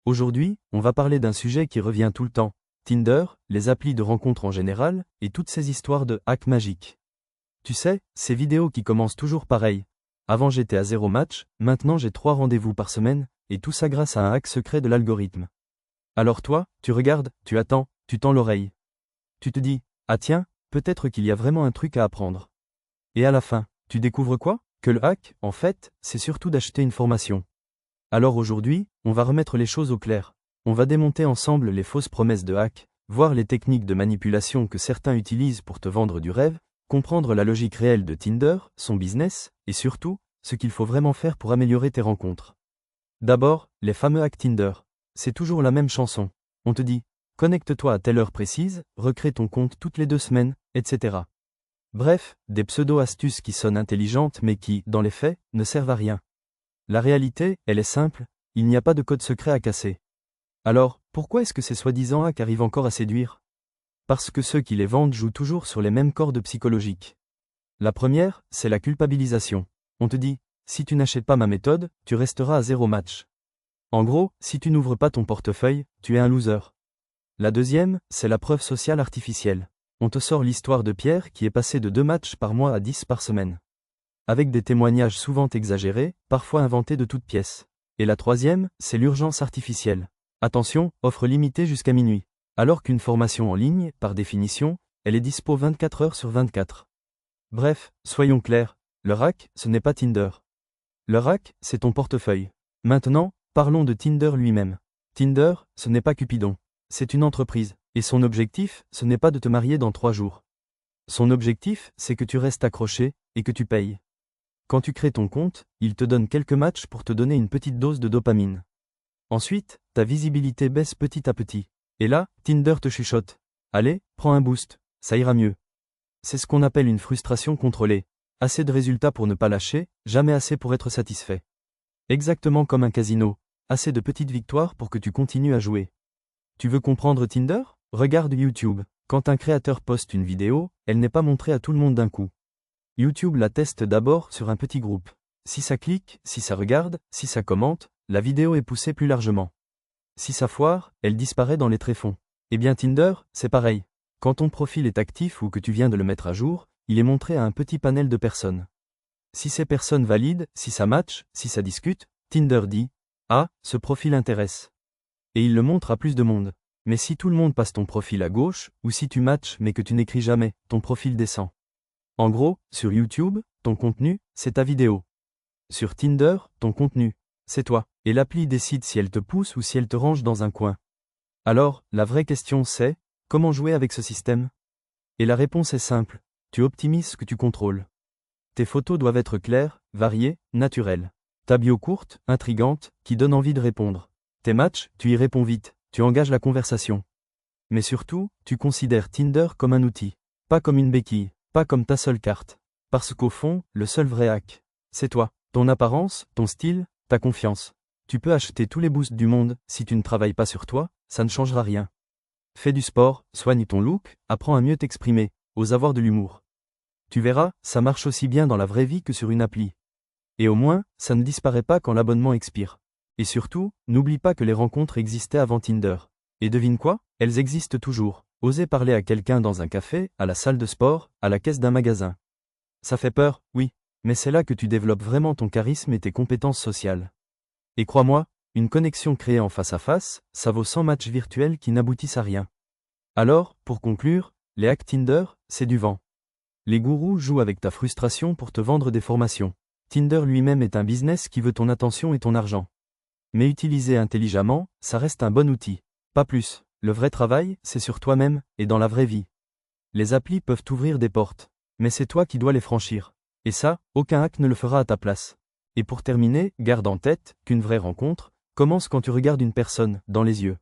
Aujourd'hui, on va parler d'un sujet qui revient tout le temps. Tinder, les applis de rencontres en général, et toutes ces histoires de hacks magiques. Tu sais, ces vidéos qui commencent toujours pareil. Avant j'étais à 0 match, maintenant j'ai 3 rendez-vous par semaine, et tout ça grâce à un hack secret de l'algorithme. Alors toi, tu regardes, tu attends, tu tends l'oreille. Tu te dis, ah tiens, peut-être qu'il y a vraiment un truc à apprendre. Et à la fin, tu découvres quoi? Que le hack, en fait, c'est surtout d'acheter une formation. Alors aujourd'hui, on va remettre les choses au clair. On va démonter ensemble les fausses promesses de hack, voir les techniques de manipulation que certains utilisent pour te vendre du rêve, comprendre la logique réelle de Tinder, son business, et surtout, ce qu'il faut vraiment faire pour améliorer tes rencontres. D'abord, les fameux hacks Tinder. C'est toujours la même chanson. On te dit, connecte-toi à telle heure précise, recrée ton compte toutes les 2 semaines, etc. Bref, des pseudo-astuces qui sonnent intelligentes mais qui, dans les faits, ne servent à rien. La réalité, elle est simple, il n'y a pas de code secret à casser. Alors, pourquoi est-ce que ces soi-disant hacks arrivent encore à séduire? Parce que ceux qui les vendent jouent toujours sur les mêmes cordes psychologiques. La première, c'est la culpabilisation. On te dit, si tu n'achètes pas ma méthode, tu resteras à 0 match. En gros, si tu n'ouvres pas ton portefeuille, tu es un loser. La deuxième, c'est la preuve sociale artificielle. On te sort l'histoire de Pierre qui est passé de 2 matchs par mois à 10 par semaine. Avec des témoignages souvent exagérés, parfois inventés de toutes pièces. Et la troisième, c'est l'urgence artificielle. Attention, offre limitée jusqu'à minuit. Alors qu'une formation en ligne, par définition, elle est dispo 24 heures sur 24. Bref, soyons clairs, le hack, ce n'est pas Tinder. Le hack, c'est ton portefeuille. Maintenant, parlons de Tinder lui-même. Tinder, ce n'est pas Cupidon. C'est une entreprise, et son objectif, ce n'est pas de te marier dans 3 jours. Son objectif, c'est que tu restes accroché, et que tu payes. Quand tu crées ton compte, il te donne quelques matchs pour te donner une petite dose de dopamine. Ensuite, ta visibilité baisse petit à petit. Et là, Tinder te chuchote. Allez, prends un boost, ça ira mieux. C'est ce qu'on appelle une frustration contrôlée. Assez de résultats pour ne pas lâcher, jamais assez pour être satisfait. Exactement comme un casino, assez de petites victoires pour que tu continues à jouer. Tu veux comprendre Tinder? Regarde YouTube. Quand un créateur poste une vidéo, elle n'est pas montrée à tout le monde d'un coup. YouTube la teste d'abord sur un petit groupe. Si ça clique, si ça regarde, si ça commente, la vidéo est poussée plus largement. Si ça foire, elle disparaît dans les tréfonds. Eh bien Tinder, c'est pareil. Quand ton profil est actif ou que tu viens de le mettre à jour, il est montré à un petit panel de personnes. Si ces personnes valident, si ça match, si ça discute, Tinder dit « Ah, ce profil intéresse ». Et il le montre à plus de monde. Mais si tout le monde passe ton profil à gauche, ou si tu matches mais que tu n'écris jamais, ton profil descend. En gros, sur YouTube, ton contenu, c'est ta vidéo. Sur Tinder, ton contenu, c'est toi. Et l'appli décide si elle te pousse ou si elle te range dans un coin. Alors, la vraie question c'est, comment jouer avec ce système? Et la réponse est simple, tu optimises ce que tu contrôles. Tes photos doivent être claires, variées, naturelles. Ta bio courte, intrigante, qui donne envie de répondre. Tes matchs, tu y réponds vite, tu engages la conversation. Mais surtout, tu considères Tinder comme un outil, pas comme une béquille. Pas comme ta seule carte. Parce qu'au fond, le seul vrai hack, c'est toi, ton apparence, ton style, ta confiance. Tu peux acheter tous les boosts du monde, si tu ne travailles pas sur toi, ça ne changera rien. Fais du sport, soigne ton look, apprends à mieux t'exprimer, ose avoir de l'humour. Tu verras, ça marche aussi bien dans la vraie vie que sur une appli. Et au moins, ça ne disparaît pas quand l'abonnement expire. Et surtout, n'oublie pas que les rencontres existaient avant Tinder. Et devine quoi? Elles existent toujours. Oser parler à quelqu'un dans un café, à la salle de sport, à la caisse d'un magasin. Ça fait peur, oui, mais c'est là que tu développes vraiment ton charisme et tes compétences sociales. Et crois-moi, une connexion créée en face à face, ça vaut 100 matchs virtuels qui n'aboutissent à rien. Alors, pour conclure, les hacks Tinder, c'est du vent. Les gourous jouent avec ta frustration pour te vendre des formations. Tinder lui-même est un business qui veut ton attention et ton argent. Mais utilisé intelligemment, ça reste un bon outil. Pas plus. Le vrai travail, c'est sur toi-même, et dans la vraie vie. Les applis peuvent t'ouvrir des portes, mais c'est toi qui dois les franchir. Et ça, aucun hack ne le fera à ta place. Et pour terminer, garde en tête qu'une vraie rencontre commence quand tu regardes une personne dans les yeux.